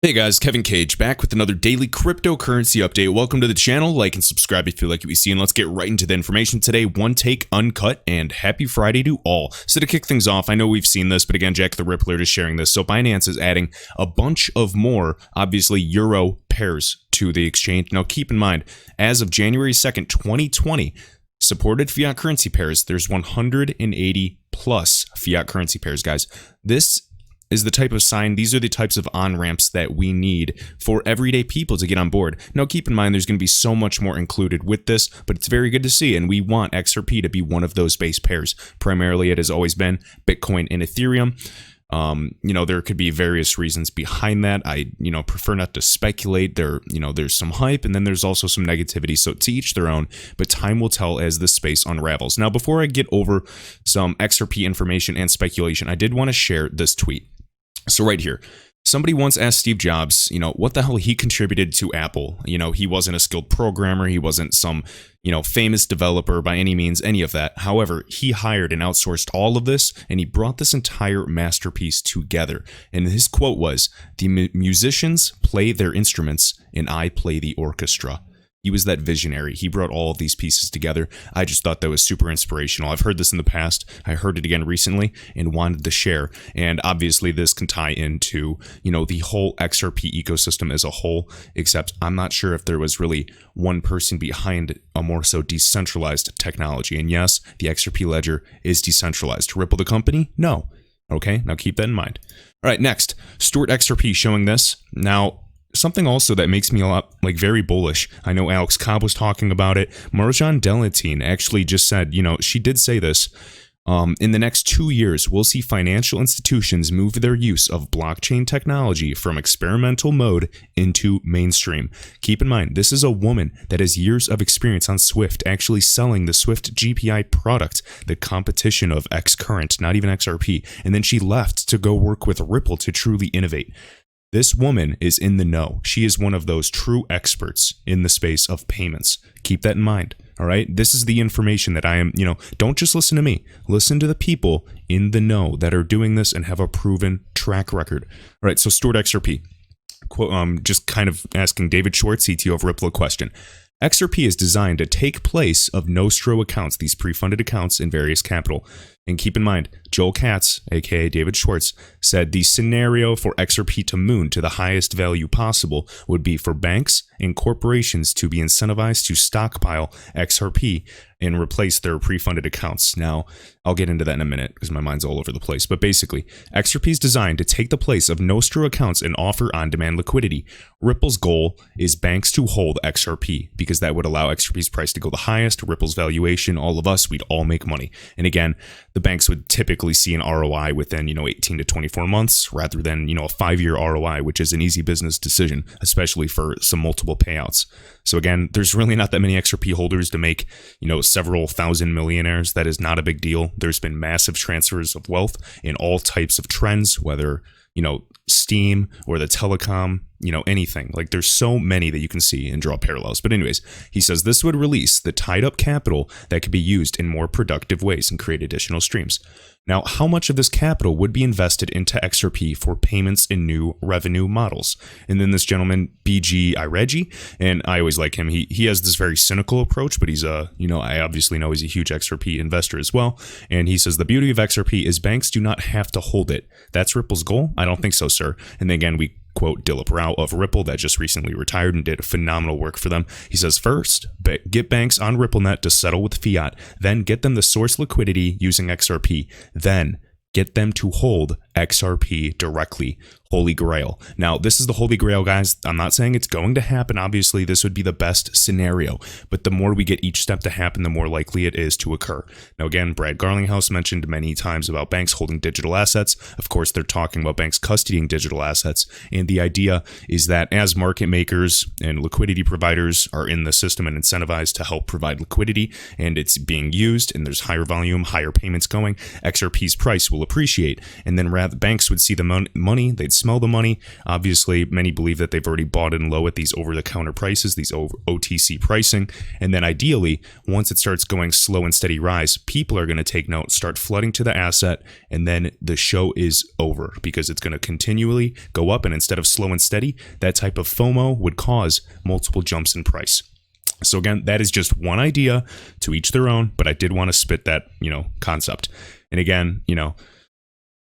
Hey guys, Kevin Cage back with another daily cryptocurrency update. Welcome to the channel. Like and subscribe if you like what you see, and let's get right into the information today. One take, uncut, and happy Friday to all. So to kick things off, I know we've seen this, but again, Jack the Rippler is sharing this. So Binance is adding a bunch of more, obviously, euro pairs to the exchange. Now keep in mind, as of January 2nd, 2020, supported fiat currency pairs, there's 180 plus fiat currency pairs, guys. This is the type of sign, these are the types of on-ramps that we need for everyday people to get on board. Now, keep in mind, there's going to be so much more included with this, but it's very good to see, and we want XRP to be one of those base pairs. Primarily, it has always been Bitcoin and Ethereum. There could be various reasons behind that. I, prefer not to speculate. There's some hype, and then there's also some negativity, so to each their own, but time will tell as this space unravels. Now, before I get over some XRP information and speculation, I did want to share this tweet. So right here, somebody once asked Steve Jobs, what the hell he contributed to Apple. He wasn't a skilled programmer. He wasn't some, famous developer by any means, any of that. However, he hired and outsourced all of this, and he brought this entire masterpiece together. And his quote was, "The musicians play their instruments, and I play the orchestra." He was that visionary. He brought all of these pieces together. I just thought that was super inspirational. I've heard this in the past. I heard it again recently and wanted to share. And obviously this can tie into, the whole XRP ecosystem as a whole, except I'm not sure if there was really one person behind a more so decentralized technology. And yes, the XRP ledger is decentralized. Ripple the company? No. Okay, now keep that in mind. All right, next, Stuart XRP showing this. Now, something also that makes me a lot, very bullish. I know Alex Cobb was talking about it. Marjan Delatine actually just said, she did say this. In the next 2 years, we'll see financial institutions move their use of blockchain technology from experimental mode into mainstream. Keep in mind, this is a woman that has years of experience on Swift, actually selling the Swift GPI product, the competition of Xcurrent, not even XRP. And then she left to go work with Ripple to truly innovate. This woman is in the know. She is one of those true experts in the space of payments. Keep that in mind, all right? This is the information that I am, don't just listen to me. Listen to the people in the know that are doing this and have a proven track record. All right, so Stuart XRP, just kind of asking David Schwartz, CTO of Ripple, a question. XRP is designed to take place of Nostro accounts, these pre-funded accounts in various capital. And keep in mind, Joel Katz, aka David Schwartz, said the scenario for XRP to moon to the highest value possible would be for banks and corporations to be incentivized to stockpile XRP and replace their pre-funded accounts. Now, I'll get into that in a minute because my mind's all over the place. But basically, XRP is designed to take the place of Nostro accounts and offer on-demand liquidity. Ripple's goal is banks to hold XRP because that would allow XRP's price to go the highest, Ripple's valuation, all of us, we'd all make money. And again, the banks would typically see an ROI within, 18 to 24 months rather than, a 5-year ROI, which is an easy business decision, especially for some multiple payouts. So again, there's really not that many XRP holders to make, several thousand millionaires. That is not a big deal. There's been massive transfers of wealth in all types of trends, whether, Steam or the telecom, anything. There's so many that you can see and draw parallels. But anyways, he says this would release the tied up capital that could be used in more productive ways and create additional streams. Now, how much of this capital would be invested into XRP for payments and new revenue models? And then this gentleman, BG Iregi, and I always like him. He has this very cynical approach, but he's I obviously know he's a huge XRP investor as well. And he says the beauty of XRP is banks do not have to hold it. That's Ripple's goal? I don't think so, sir. And then again, we quote Dilip Rao of Ripple that just recently retired and did phenomenal work for them. He says, first, get banks on RippleNet to settle with fiat, then get them the source liquidity using XRP, then get them to hold XRP directly. Holy Grail. Now, this is the Holy Grail, guys. I'm not saying it's going to happen. Obviously, this would be the best scenario, but the more we get each step to happen, the more likely it is to occur. Now, again, Brad Garlinghouse mentioned many times about banks holding digital assets. Of course, they're talking about banks custodying digital assets, and the idea is that as market makers and liquidity providers are in the system and incentivized to help provide liquidity, and it's being used, and there's higher volume, higher payments going, XRP's price will appreciate, and then rather banks would see the money, they'd smell the money. Obviously, many believe that they've already bought in low at these over-the-counter prices, these OTC pricing. And then ideally, once it starts going slow and steady rise, people are going to take note, start flooding to the asset, and then the show is over because it's going to continually go up. And instead of slow and steady, that type of FOMO would cause multiple jumps in price. So again, that is just one idea, to each their own, but I did want to spit that, concept. And again,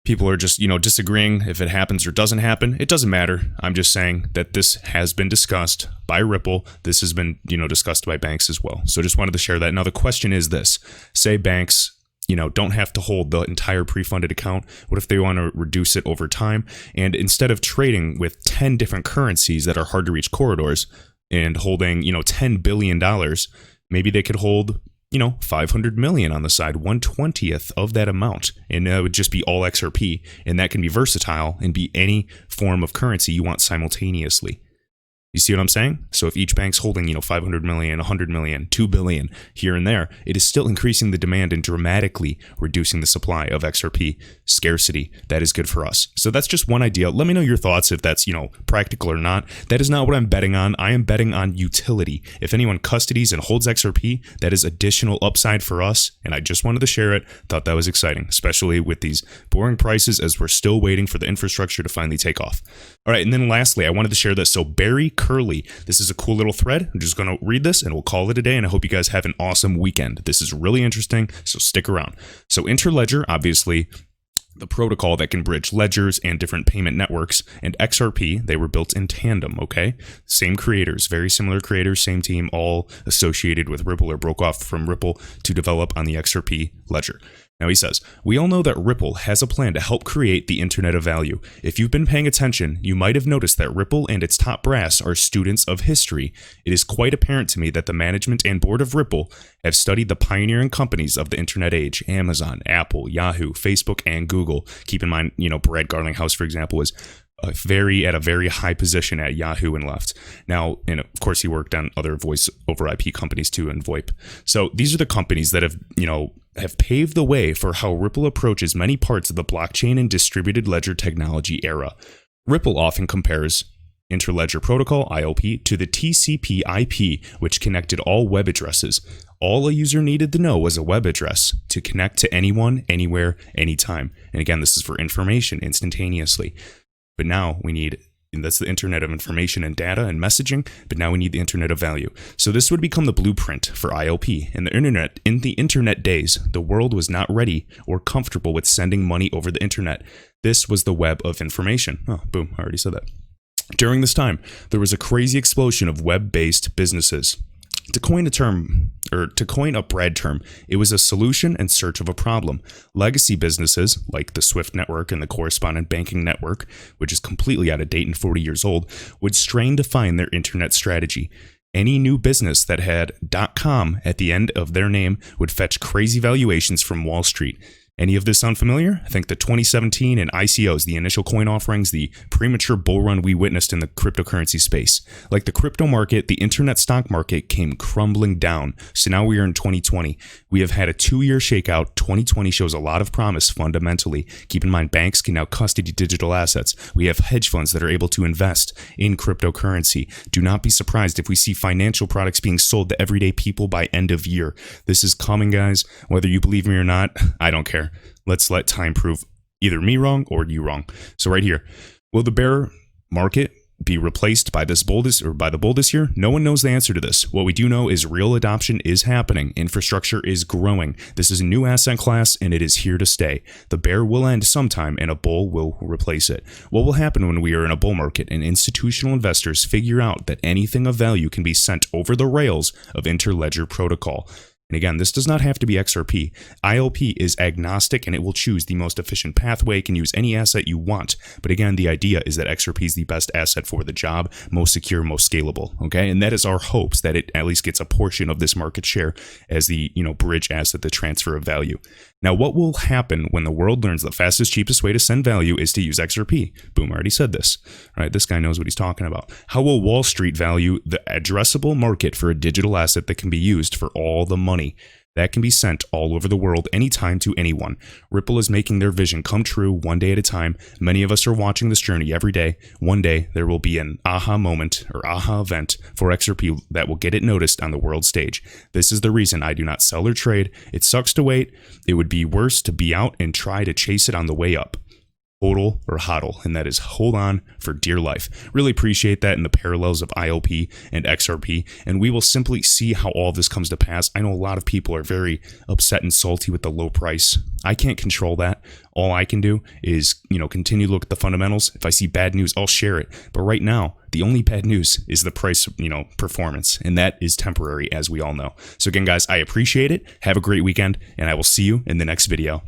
people are just, disagreeing if it happens or doesn't happen. It doesn't matter. I'm just saying that this has been discussed by Ripple. This has been, discussed by banks as well. So just wanted to share that. Now, the question is this. Say banks, don't have to hold the entire pre-funded account. What if they want to reduce it over time? And instead of trading with 10 different currencies that are hard to reach corridors and holding, $10 billion, maybe they could hold, 500 million on the side, 1/20th of that amount. And that would just be all XRP. And that can be versatile and be any form of currency you want simultaneously. You see what I'm saying? So if each bank's holding, 500 million, 100 million, 2 billion here and there, it is still increasing the demand and dramatically reducing the supply of XRP scarcity. That is good for us. So that's just one idea. Let me know your thoughts if that's, practical or not. That is not what I'm betting on. I am betting on utility. If anyone custodies and holds XRP, that is additional upside for us. And I just wanted to share it. Thought that was exciting, especially with these boring prices as we're still waiting for the infrastructure to finally take off. All right. And then lastly, I wanted to share this. So Barry Curley. This is a cool little thread. I'm just going to read this and we'll call it a day. And I hope you guys have an awesome weekend. This is really interesting, so stick around. So Interledger, obviously, the protocol that can bridge ledgers and different payment networks, and XRP, they were built in tandem, okay? Same creators, very similar creators, same team, all associated with Ripple or broke off from Ripple to develop on the XRP ledger. Now he says, we all know that Ripple has a plan to help create the Internet of Value. If you've been paying attention, you might have noticed that Ripple and its top brass are students of history. It is quite apparent to me that the management and board of Ripple have studied the pioneering companies of the internet age, Amazon, Apple, Yahoo, Facebook, and Google. Keep in mind, Brad Garlinghouse, for example, was at a very high position at Yahoo and left. Now, and of course, he worked on other voice over IP companies too, and VoIP. So these are the companies that have paved the way for how Ripple approaches many parts of the blockchain and distributed ledger technology era. Ripple often compares Interledger Protocol, ILP, to the TCP IP, which connected all web addresses. All a user needed to know was a web address to connect to anyone, anywhere, anytime. And again, this is for information instantaneously. But now we need, and that's the Internet of Information and Data and Messaging, but now we need the Internet of Value. So this would become the blueprint for ILP. In the internet days, the world was not ready or comfortable with sending money over the internet. This was the web of information. Oh, boom, I already said that. During this time, there was a crazy explosion of web-based businesses. To coin a Brad term, it was a solution in search of a problem. Legacy businesses, like the Swift network and the correspondent banking network, which is completely out of date and 40 years old, would strain to find their internet strategy. Any new business that had .com at the end of their name would fetch crazy valuations from Wall Street. Any of this sound familiar? I think the 2017 and ICOs, the initial coin offerings, the premature bull run we witnessed in the cryptocurrency space. Like the crypto market, the internet stock market came crumbling down. So now we are in 2020. We have had a 2-year shakeout. 2020 shows a lot of promise fundamentally. Keep in mind, banks can now custody digital assets. We have hedge funds that are able to invest in cryptocurrency. Do not be surprised if we see financial products being sold to everyday people by end of year. This is coming, guys. Whether you believe me or not, I don't care. Let's let time prove either me wrong or you wrong. So right here, will the bear market be replaced by the bull this year? No one knows the answer to this. What we do know is real adoption is happening. Infrastructure is growing. This is a new asset class and it is here to stay. The bear will end sometime and a bull will replace it. What will happen when we are in a bull market and institutional investors figure out that anything of value can be sent over the rails of Interledger Protocol? And again, this does not have to be XRP. ILP is agnostic and it will choose the most efficient pathway, can use any asset you want. But again, the idea is that XRP is the best asset for the job, most secure, most scalable. Okay. And that is our hopes, that it at least gets a portion of this market share as the, bridge asset, the transfer of value. Now, what will happen when the world learns the fastest, cheapest way to send value is to use XRP? Boom, I already said this. All right, this guy knows what he's talking about. How will Wall Street value the addressable market for a digital asset that can be used for all the money that can be sent all over the world anytime to anyone. Ripple is making their vision come true one day at a time. Many of us are watching this journey every day. One day there will be an aha moment or aha event for XRP that will get it noticed on the world stage. This is the reason I do not sell or trade. It sucks to wait. It would be worse to be out and try to chase it on the way up. HODL or HODL, and that is hold on for dear life. Really appreciate that in the parallels of ILP and XRP, and we will simply see how all this comes to pass. I know a lot of people are very upset and salty with the low price. I can't control that. All I can do is, continue to look at the fundamentals. If I see bad news, I'll share it. But right now, the only bad news is the price, performance, and that is temporary, as we all know. So again, guys, I appreciate it. Have a great weekend, and I will see you in the next video.